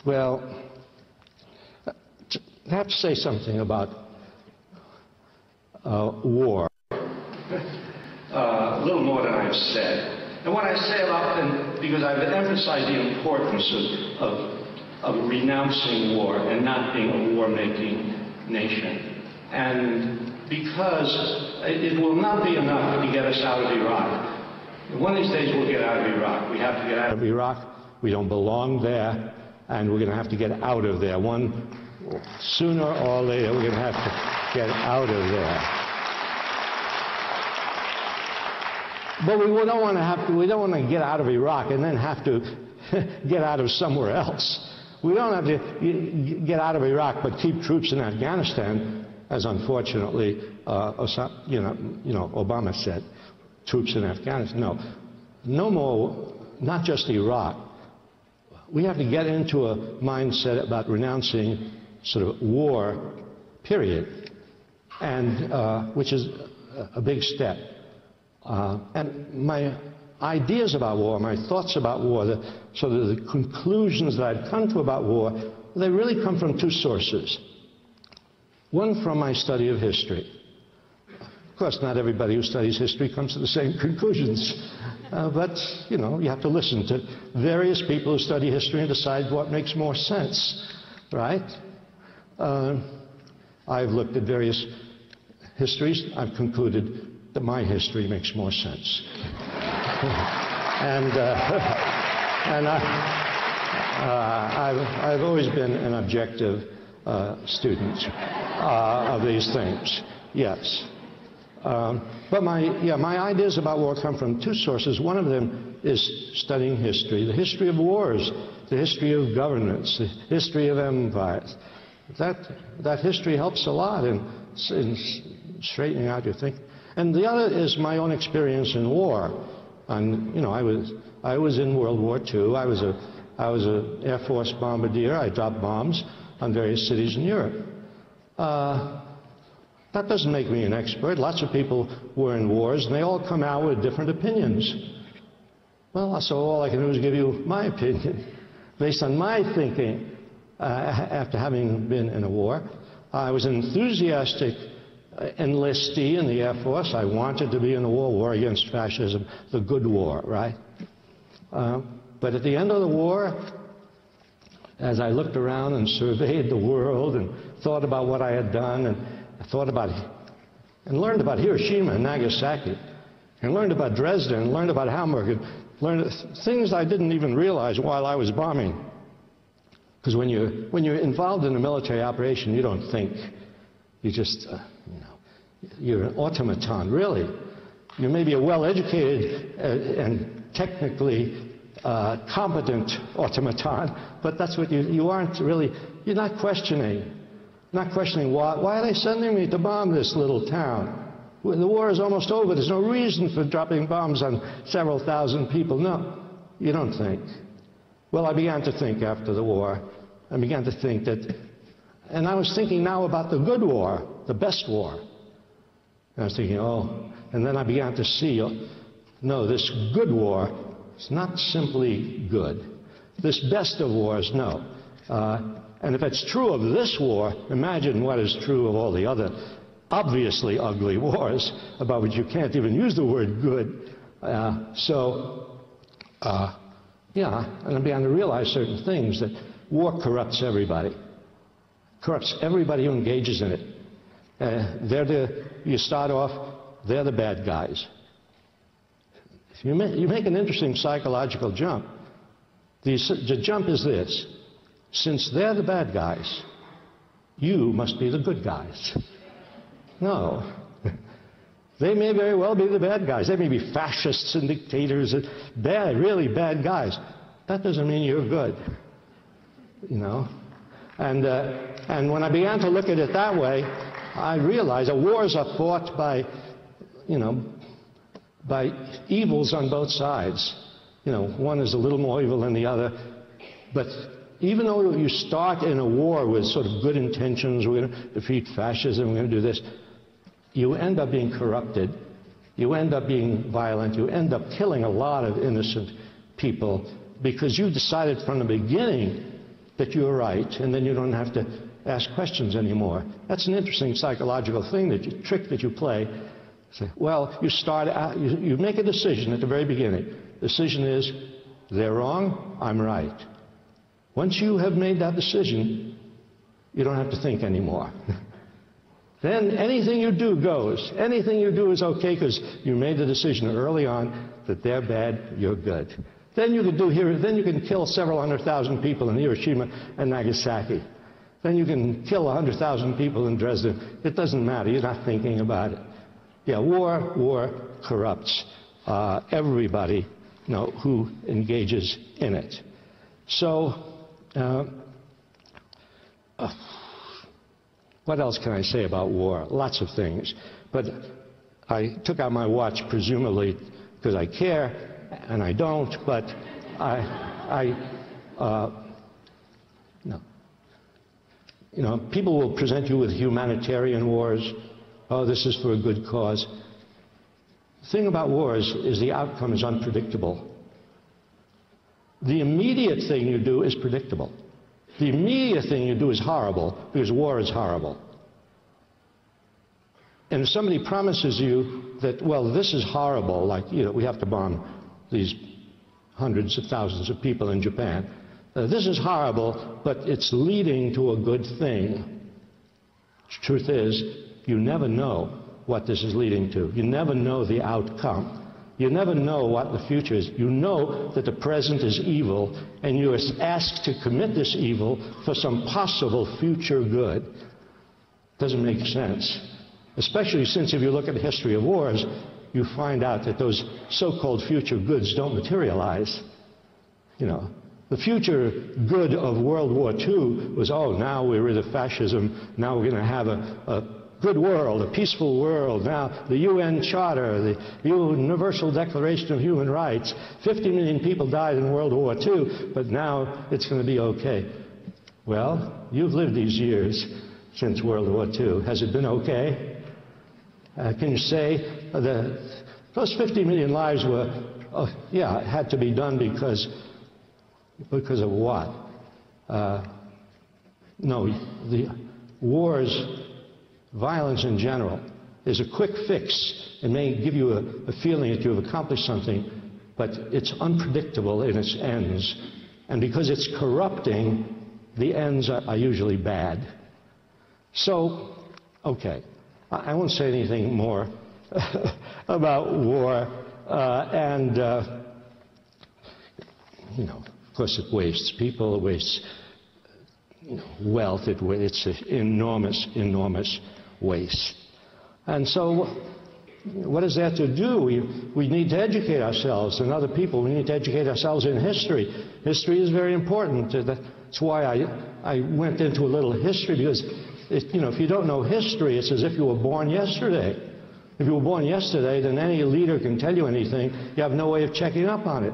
Well, I have to say something about war. A little more than I've said. And what I say about, and because I've emphasized the importance of renouncing war and not being a war-making nation. And because it will not be enough to get us out of Iraq. One of these days we'll get out of Iraq. We have to get out of Iraq. We don't belong there, and we're going to have to get out of there. Sooner or later, we're going to have to get out of there. But we don't want to get out of Iraq and then have to get out of somewhere else. We don't have to get out of Iraq but keep troops in Afghanistan, as unfortunately Obama said, troops in Afghanistan. No more, not just Iraq. We have to get into a mindset about renouncing sort of war, period, and which is a big step. And my ideas about war, my thoughts about war, the conclusions that I've come to about war, they really come from two sources. One from my study of history. Of course, not everybody who studies history comes to the same conclusions. But, you have to listen to various people who study history and decide what makes more sense, right? I've looked at various histories. I've concluded that my history makes more sense. I've always been an objective student of these things, yes. But my ideas about war come from two sources. One of them is studying history, the history of wars, the history of governance, the history of empires. That history helps a lot in straightening out your thinking. And the other is my own experience in war. And I was in World War II. I was an Air Force bombardier. I dropped bombs on various cities in Europe. That doesn't make me an expert. Lots of people were in wars, and they all come out with different opinions. Well, so all I can do is give you my opinion, based on my thinking after having been in a war. I was an enthusiastic enlistee in the Air Force. I wanted to be in the war against fascism, the good war, right? But at the end of the war, as I looked around and surveyed the world and thought about what I had done, and thought about and learned about Hiroshima and Nagasaki, and learned about Dresden, and learned about Hamburg, and learned things I didn't even realize while I was bombing. Because when you're involved in a military operation, you don't think. You just, you're an automaton, really. You may be a well-educated and technically competent automaton, but that's what you aren't really. You're not questioning. Not questioning why are they sending me to bomb this little town? The war is almost over. There's no reason for dropping bombs on several thousand people. No, you don't think. Well, I began to think after the war. I began to think that, and I was thinking now about the good war, the best war. And I was thinking, and then I began to see, no, this good war is not simply good. This best of wars, no. And if it's true of this war, imagine what is true of all the other obviously ugly wars about which you can't even use the word good. And I began to realize certain things, that war corrupts everybody. Corrupts everybody who engages in it. You start off, they're the bad guys. You make an interesting psychological jump. The jump is this. Since they're the bad guys, you must be the good guys. No. They may very well be the bad guys. They may be fascists and dictators and really bad guys. That doesn't mean you're good. And when I began to look at it that way, I realized that wars are fought by evils on both sides. One is a little more evil than the other, but even though you start in a war with sort of good intentions, we're going to defeat fascism, we're going to do this, you end up being corrupted, you end up being violent, you end up killing a lot of innocent people because you decided from the beginning that you're right, and then you don't have to ask questions anymore. That's an interesting psychological trick that you play. Say, well, you start out, you make a decision at the very beginning. The decision is, they're wrong, I'm right. Once you have made that decision, you don't have to think anymore. Then anything you do goes. Anything you do is okay because you made the decision early on that they're bad, you're good. Then you can kill several 100,000 people in Hiroshima and Nagasaki. Then you can kill 100,000 people in Dresden. It doesn't matter. You're not thinking about it. Yeah, war corrupts everybody, who engages in it. So, what else can I say about war? Lots of things. But I took out my watch, presumably because I care, and I don't, but no. People will present you with humanitarian wars. Oh, this is for a good cause. The thing about wars is the outcome is unpredictable. The immediate thing you do is predictable. The immediate thing you do is horrible, because war is horrible. And if somebody promises you that, well, this is horrible, like, we have to bomb these hundreds of thousands of people in Japan. This is horrible, but it's leading to a good thing. The truth is, you never know what this is leading to. You never know the outcome. You never know what the future is. You know that the present is evil, and you are asked to commit this evil for some possible future good. Doesn't make sense. Especially since if you look at the history of wars, you find out that those so-called future goods don't materialize. The future good of World War II was, oh, now we're rid of fascism, now we're going to have a good world, a peaceful world. Now, the UN Charter, the Universal Declaration of Human Rights, 50 million people died in World War II, but now it's going to be okay. Well, you've lived these years since World War II. Has it been okay? Can you say those 50 million lives were, had to be done because of what? No, the wars, violence in general, is a quick fix. It may give you a feeling that you have accomplished something, but it's unpredictable in its ends. And because it's corrupting, the ends are usually bad. So, okay, I won't say anything more about war. Of course, it wastes people, it wastes wealth, it's an enormous, enormous waste. And so what is there to do? We need to educate ourselves and other people. We need to educate ourselves in history. History is very important. That's why I went into a little history, because if you don't know history, it's as if you were born yesterday. If you were born yesterday, then any leader can tell you anything. You have no way of checking up on it.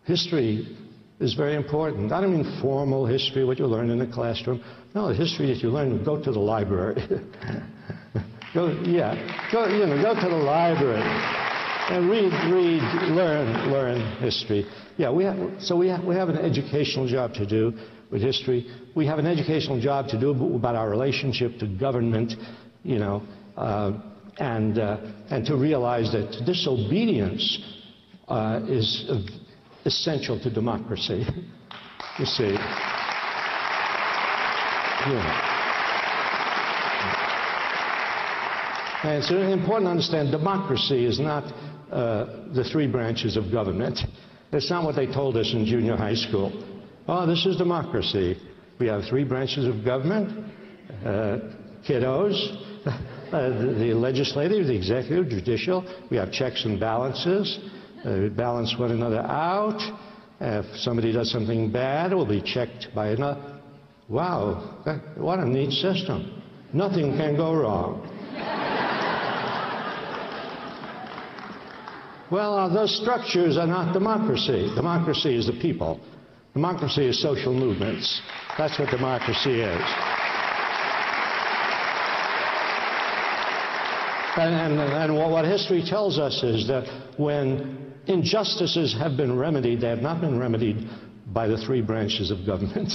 History is very important. I don't mean formal history, what you learn in the classroom. No, the history that you learn, go to the library. go to the library and read, learn history. Yeah, we have an educational job to do with history. We have an educational job to do about our relationship to government, and to realize that disobedience is essential to democracy. You see. And it's important to understand democracy is not the three branches of government. That's not what they told us in junior high school. Oh, this is democracy. We have three branches of government, kiddos, the legislative, the executive, judicial. We have checks and balances. We balance one another out. If somebody does something bad, it will be checked by another. Wow, what a neat system. Nothing can go wrong. Well, those structures are not democracy. Democracy is the people. Democracy is social movements. That's what democracy is. And what history tells us is that when injustices have been remedied, they have not been remedied by the three branches of government.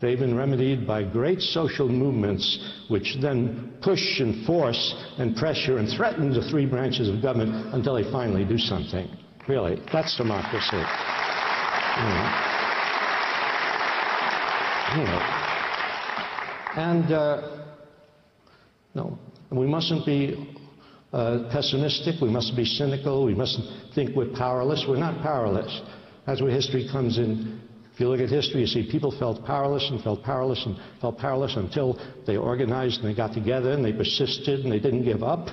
They've been remedied by great social movements which then push and force and pressure and threaten the three branches of government until they finally do something. Really, that's democracy. No, we mustn't be pessimistic, we mustn't be cynical, we mustn't think we're powerless. We're not powerless. That's where history comes in. If you look at history, you see people felt powerless and felt powerless and felt powerless until they organized and they got together and they persisted and they didn't give up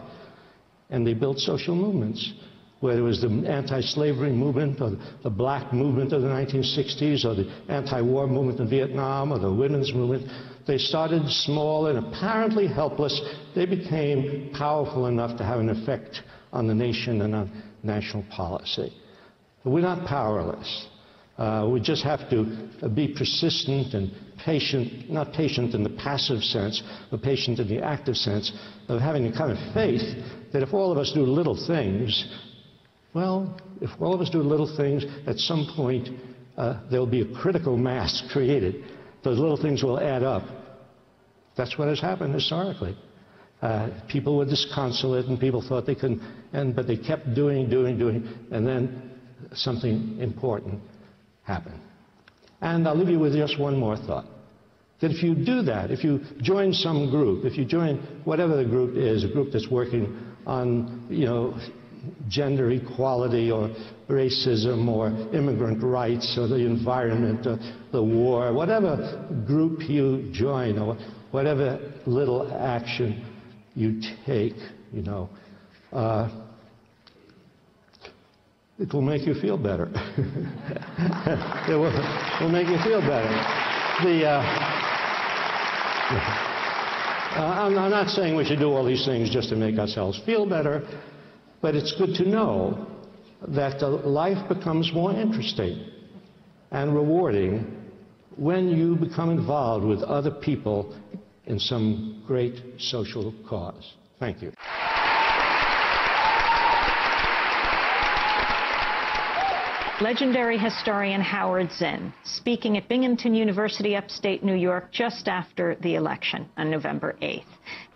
and they built social movements. Whether it was the anti-slavery movement or the black movement of the 1960s or the anti-war movement in Vietnam or the women's movement, they started small and apparently helpless. They became powerful enough to have an effect on the nation and on national policy. But we're not powerless. We just have to be persistent and patient, not patient in the passive sense, but patient in the active sense of having a kind of faith that if all of us do little things, well, if all of us do little things, at some point there will be a critical mass created. Those little things will add up. That's what has happened historically. People were disconsolate and people thought they couldn't end, but they kept doing, and then something important happened. And I'll leave you with just one more thought. That if you do that, if you join some group, if you join whatever the group is, a group that's working on, gender equality or racism or immigrant rights or the environment or the war, whatever group you join or whatever little action you take, it will make you feel better. It will make you feel better. I'm not saying we should do all these things just to make ourselves feel better, but it's good to know that life becomes more interesting and rewarding when you become involved with other people in some great social cause. Thank you. Legendary historian Howard Zinn, speaking at Binghamton University, upstate New York, just after the election on November 8th.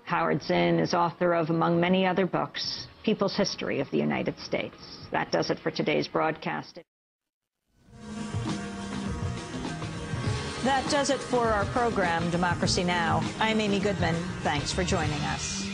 Howard Zinn is author of, among many other books, People's History of the United States. That does it for today's broadcast. That does it for our program, Democracy Now! I'm Amy Goodman. Thanks for joining us.